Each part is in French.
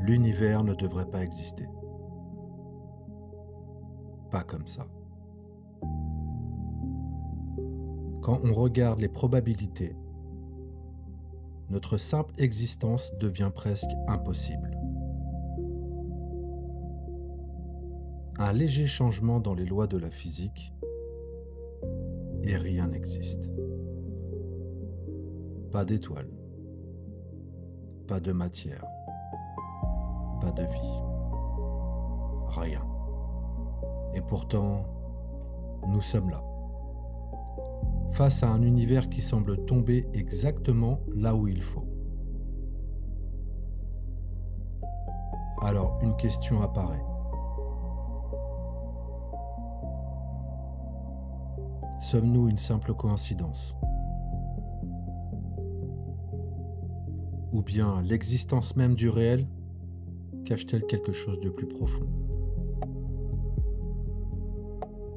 l'univers ne devrait pas exister. Pas comme ça. Quand on regarde les probabilités, notre simple existence devient presque impossible. Un léger changement dans les lois de la physique et rien n'existe. Pas d'étoiles, pas de matière, pas de vie, rien. Et pourtant, nous sommes là, face à un univers qui semble tomber exactement là où il faut. Alors, une question apparaît. Sommes-nous une simple coïncidence? Ou bien l'existence même du réel cache-t-elle quelque chose de plus profond?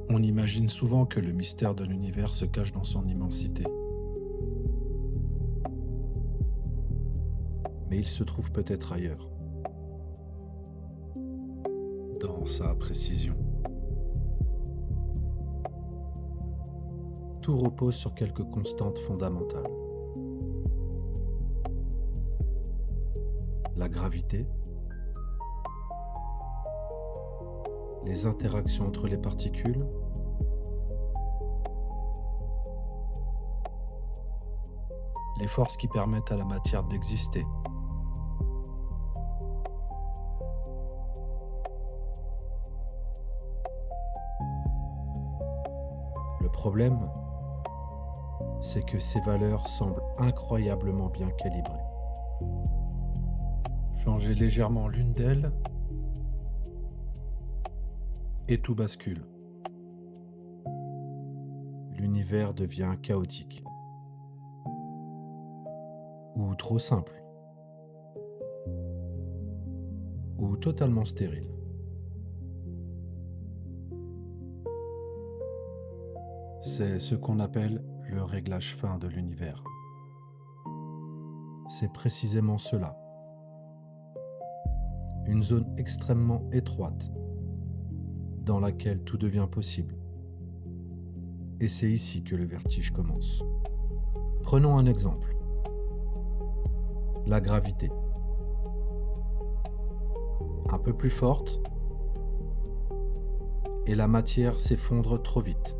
On imagine souvent que le mystère de l'univers se cache dans son immensité. Mais il se trouve peut-être ailleurs, dans sa précision. Tout repose sur quelques constantes fondamentales. La gravité, les interactions entre les particules, les forces qui permettent à la matière d'exister. Le problème, c'est que ces valeurs semblent incroyablement bien calibrées. Changer légèrement l'une d'elles et tout bascule. L'univers devient chaotique. Ou trop simple. Ou totalement stérile. C'est ce qu'on appelle le réglage fin de l'univers. C'est précisément cela. Une zone extrêmement étroite dans laquelle tout devient possible. Et c'est ici que le vertige commence. Prenons un exemple. La gravité. Un peu plus forte, et la matière s'effondre trop vite.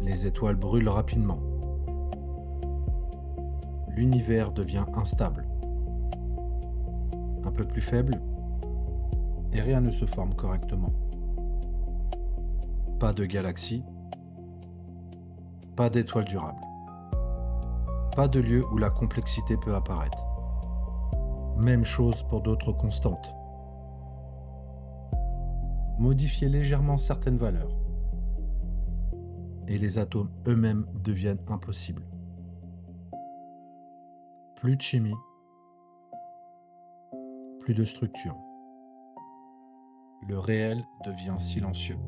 Les étoiles brûlent rapidement. L'univers devient instable. Un peu plus faible, et rien ne se forme correctement. Pas de galaxie, pas d'étoiles durables. Pas de lieu où la complexité peut apparaître. Même chose pour d'autres constantes. Modifiez légèrement certaines valeurs et les atomes eux-mêmes deviennent impossibles. Plus de chimie, plus de structure. Le réel devient silencieux,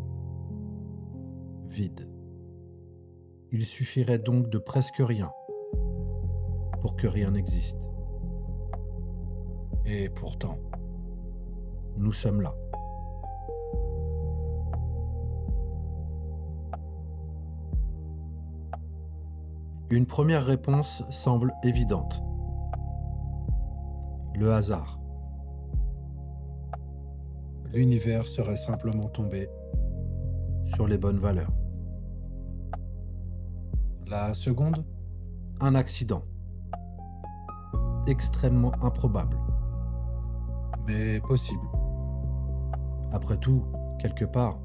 vide. Il suffirait donc de presque rien pour que rien n'existe. Et pourtant, nous sommes là. Une première réponse semble évidente. Le hasard. L'univers serait simplement tombé sur les bonnes valeurs. La seconde, un accident. Extrêmement improbable, mais possible. Après tout, quelque part,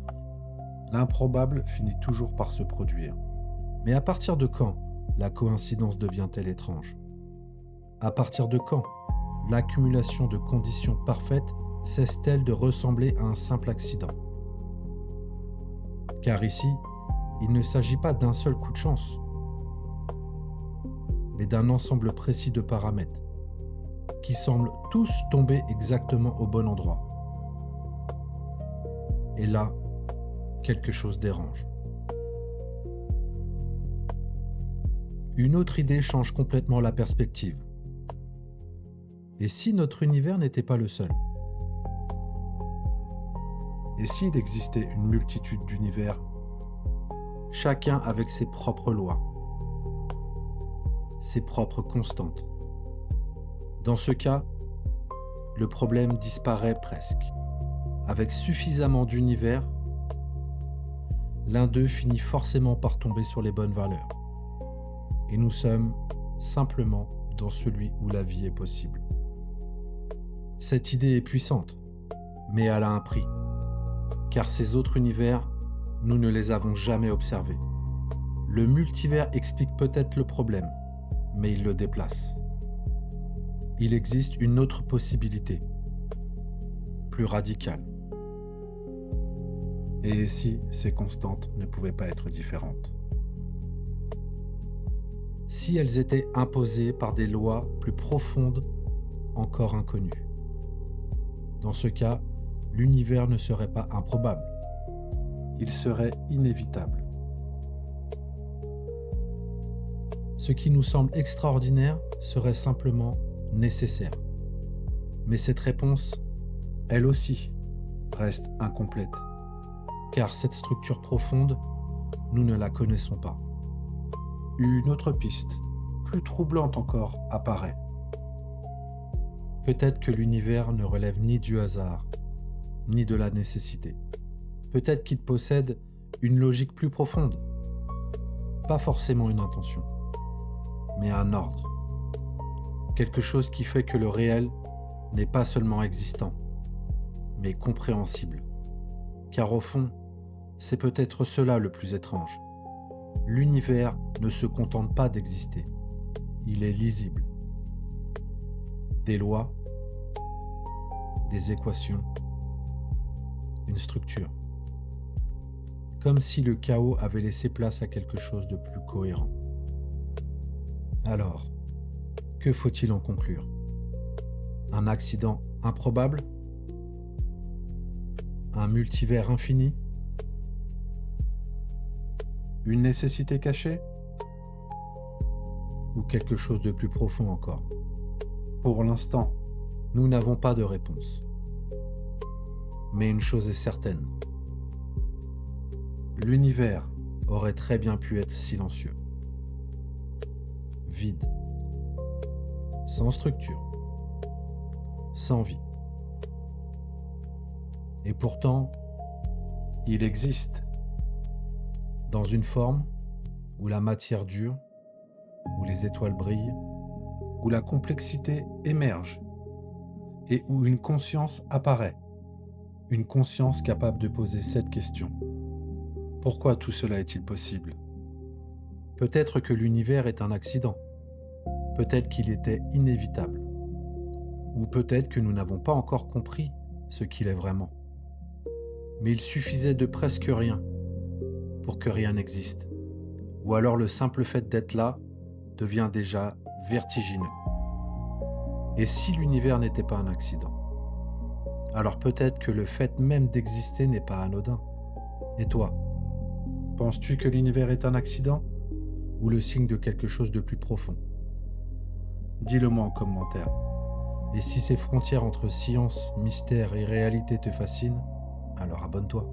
l'improbable finit toujours par se produire. Mais à partir de quand la coïncidence devient-elle étrange? À partir de quand l'accumulation de conditions parfaites cesse-t-elle de ressembler à un simple accident? Car ici, il ne s'agit pas d'un seul coup de chance, mais d'un ensemble précis de paramètres qui semblent tous tomber exactement au bon endroit. Et là, quelque chose dérange. Une autre idée change complètement la perspective. Et si notre univers n'était pas le seul? Et s'il existait une multitude d'univers, chacun avec ses propres lois, ses propres constantes? Dans ce cas, le problème disparaît presque. Avec suffisamment d'univers, l'un d'eux finit forcément par tomber sur les bonnes valeurs. Et nous sommes simplement dans celui où la vie est possible. Cette idée est puissante, mais elle a un prix. Car ces autres univers, nous ne les avons jamais observés. Le multivers explique peut-être le problème, mais il le déplace. Il existe une autre possibilité, plus radicale. Et si ces constantes ne pouvaient pas être différentes? Si elles étaient imposées par des lois plus profondes, encore inconnues? Dans ce cas, l'univers ne serait pas improbable. Il serait inévitable. Ce qui nous semble extraordinaire serait simplement nécessaire. Mais cette réponse, elle aussi, reste incomplète. Car cette structure profonde, nous ne la connaissons pas. Une autre piste, plus troublante encore, apparaît. Peut-être que l'univers ne relève ni du hasard, ni de la nécessité. Peut-être qu'il possède une logique plus profonde. Pas forcément une intention, mais un ordre. Quelque chose qui fait que le réel n'est pas seulement existant, mais compréhensible. Car au fond, c'est peut-être cela le plus étrange. L'univers ne se contente pas d'exister. Il est lisible. Des lois, des équations, une structure. Comme si le chaos avait laissé place à quelque chose de plus cohérent. Alors, que faut-il en conclure? Un accident improbable? Un multivers infini? Une nécessité cachée? Ou quelque chose de plus profond encore? Pour l'instant, nous n'avons pas de réponse. Mais une chose est certaine. L'univers aurait très bien pu être silencieux. Vide. Sans structure. Sans vie. Et pourtant, il existe. Dans une forme où la matière dure, où les étoiles brillent, où la complexité émerge et où une conscience apparaît. Une conscience capable de poser cette question. Pourquoi tout cela est-il possible? Peut-être que l'univers est un accident. Peut-être qu'il était inévitable. Ou peut-être que nous n'avons pas encore compris ce qu'il est vraiment. Mais il suffisait de presque rien pour que rien n'existe. Ou alors le simple fait d'être là devient déjà vertigineux. Et si l'univers n'était pas un accident? Alors peut-être que le fait même d'exister n'est pas anodin. Et toi, penses-tu que l'univers est un accident ou le signe de quelque chose de plus profond? Dis-le-moi en commentaire. Et si ces frontières entre science, mystère et réalité te fascinent, alors abonne-toi.